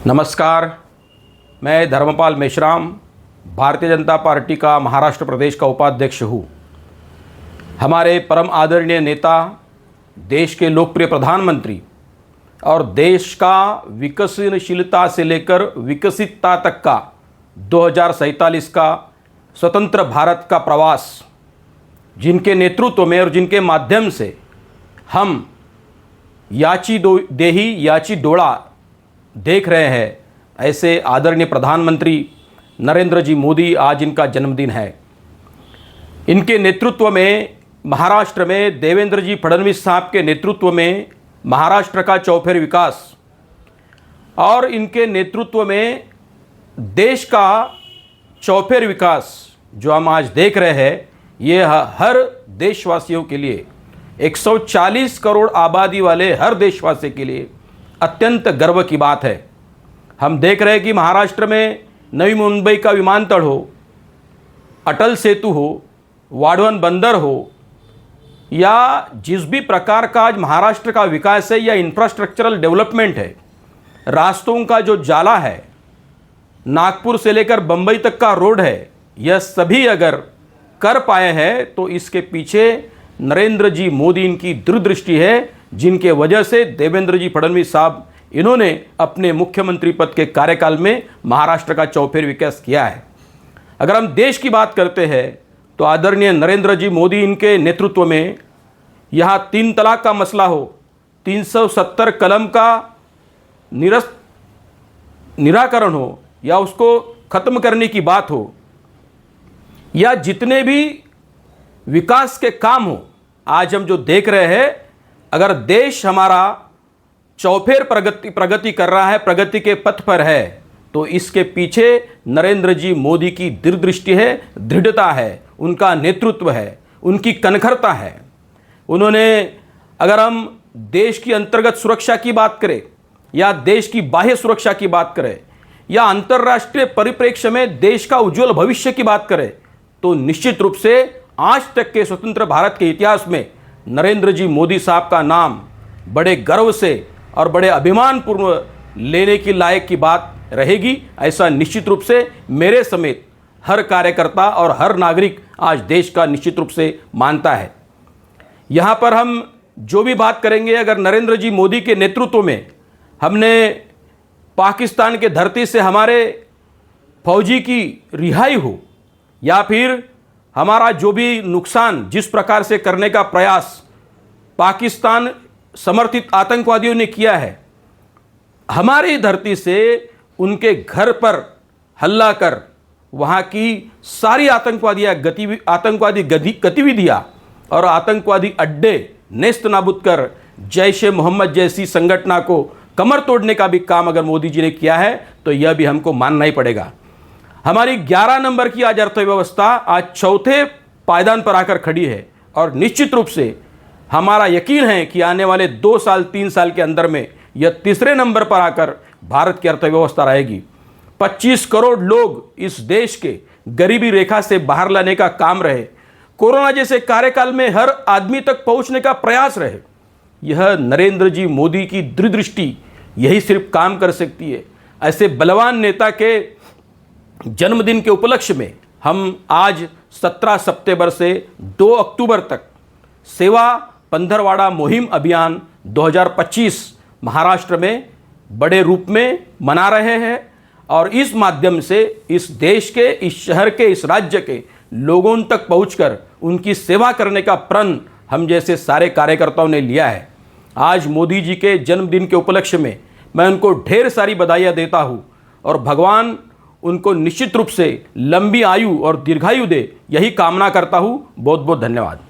नमस्कार, मैं धर्मपाल मेश्राम भारतीय जनता पार्टी का महाराष्ट्र प्रदेश का उपाध्यक्ष हूँ। हमारे परम आदरणीय नेता, देश के लोकप्रिय प्रधानमंत्री और देश का विकसनशीलता से लेकर विकसितता तक का 2047 का स्वतंत्र भारत का प्रवास, जिनके नेतृत्व में और जिनके माध्यम से हम याची देही याची डोळा देख रहे हैं, ऐसे आदरणीय प्रधानमंत्री नरेंद्र जी मोदी आज इनका जन्मदिन है। इनके नेतृत्व में महाराष्ट्र में देवेंद्र जी फडणवीस साहब के नेतृत्व में महाराष्ट्र का चौफेर विकास और इनके नेतृत्व में देश का चौफेर विकास जो हम आज देख रहे हैं, ये हर देशवासियों के लिए 140 करोड़ आबादी वाले हर देशवासी के लिए अत्यंत गर्व की बात है। हम देख रहे हैं कि महाराष्ट्र में नवी मुंबई का विमानतल हो, अटल सेतु हो, वाढवण बंदर हो या जिस भी प्रकार का आज महाराष्ट्र का विकास है या इंफ्रास्ट्रक्चरल डेवलपमेंट है, रास्तों का जो जाला है, नागपुर से लेकर बंबई तक का रोड है, यह सभी अगर कर पाए हैं तो इसके पीछे नरेंद्र जी मोदी इनकी दूरदृष्टि है, जिनके वजह से देवेंद्र जी फडणवीस साहब इन्होंने अपने मुख्यमंत्री पद के कार्यकाल में महाराष्ट्र का चौफेर विकास किया है। अगर हम देश की बात करते हैं तो आदरणीय नरेंद्र जी मोदी इनके नेतृत्व में यहाँ 3 तलाक का मसला हो, 370 कलम का निराकरण हो या उसको ख़त्म करने की बात हो, या जितने भी विकास के काम हो, आज हम जो देख रहे हैं, अगर देश हमारा चौफेर प्रगति कर रहा है, प्रगति के पथ पर है, तो इसके पीछे नरेंद्र जी मोदी की दूरदृष्टि है, दृढ़ता है, उनका नेतृत्व है, उनकी कनखरता है। उन्होंने, अगर हम देश की अंतर्गत सुरक्षा की बात करें या देश की बाह्य सुरक्षा की बात करें या अंतर्राष्ट्रीय परिप्रेक्ष्य में देश का उज्जवल भविष्य की बात करें, तो निश्चित रूप से आज तक के स्वतंत्र भारत के इतिहास में नरेंद्र जी मोदी साहब का नाम बड़े गर्व से और बड़े अभिमानपूर्ण लेने की लायक की बात रहेगी। ऐसा निश्चित रूप से मेरे समेत हर कार्यकर्ता और हर नागरिक आज देश का निश्चित रूप से मानता है। यहाँ पर हम जो भी बात करेंगे, अगर नरेंद्र जी मोदी के नेतृत्व में हमने पाकिस्तान के धरती से हमारे फौजी की रिहाई हो या फिर हमारा जो भी नुकसान जिस प्रकार से करने का प्रयास पाकिस्तान समर्थित आतंकवादियों ने किया है, हमारी धरती से उनके घर पर हमला कर वहाँ की सारी आतंकवादी गतिविधियाँ और आतंकवादी अड्डे नेस्त नाबूद कर जैश ए मोहम्मद जैसी संगठना को कमर तोड़ने का भी काम अगर मोदी जी ने किया है, तो यह भी हमको मानना ही पड़ेगा। हमारी 11 नंबर की आज अर्थव्यवस्था आज चौथे पायदान पर आकर खड़ी है और निश्चित रूप से हमारा यकीन है कि आने वाले 2 साल 3 साल के अंदर में यह तीसरे नंबर पर आकर भारत की अर्थव्यवस्था रहेगी। 25 करोड़ लोग इस देश के गरीबी रेखा से बाहर लाने का काम रहे, कोरोना जैसे कार्यकाल में हर आदमी तक पहुंचने का प्रयास रहे, यह नरेंद्र जी मोदी की दूरदृष्टि यही सिर्फ काम कर सकती है। ऐसे बलवान नेता के जन्मदिन के उपलक्ष्य में हम आज 17 सितंबर से 2 अक्टूबर तक सेवा पंधरवाड़ा मुहिम अभियान 2025 महाराष्ट्र में बड़े रूप में मना रहे हैं और इस माध्यम से इस देश के, इस शहर के, इस राज्य के लोगों तक पहुंचकर उनकी सेवा करने का प्रण हम जैसे सारे कार्यकर्ताओं ने लिया है। आज मोदी जी के जन्मदिन के उपलक्ष्य में मैं उनको ढेर सारी बधाइयाँ देता हूँ और भगवान उनको निश्चित रूप से लंबी आयु और दीर्घायु दे, यही कामना करता हूँ। बहुत बहुत धन्यवाद।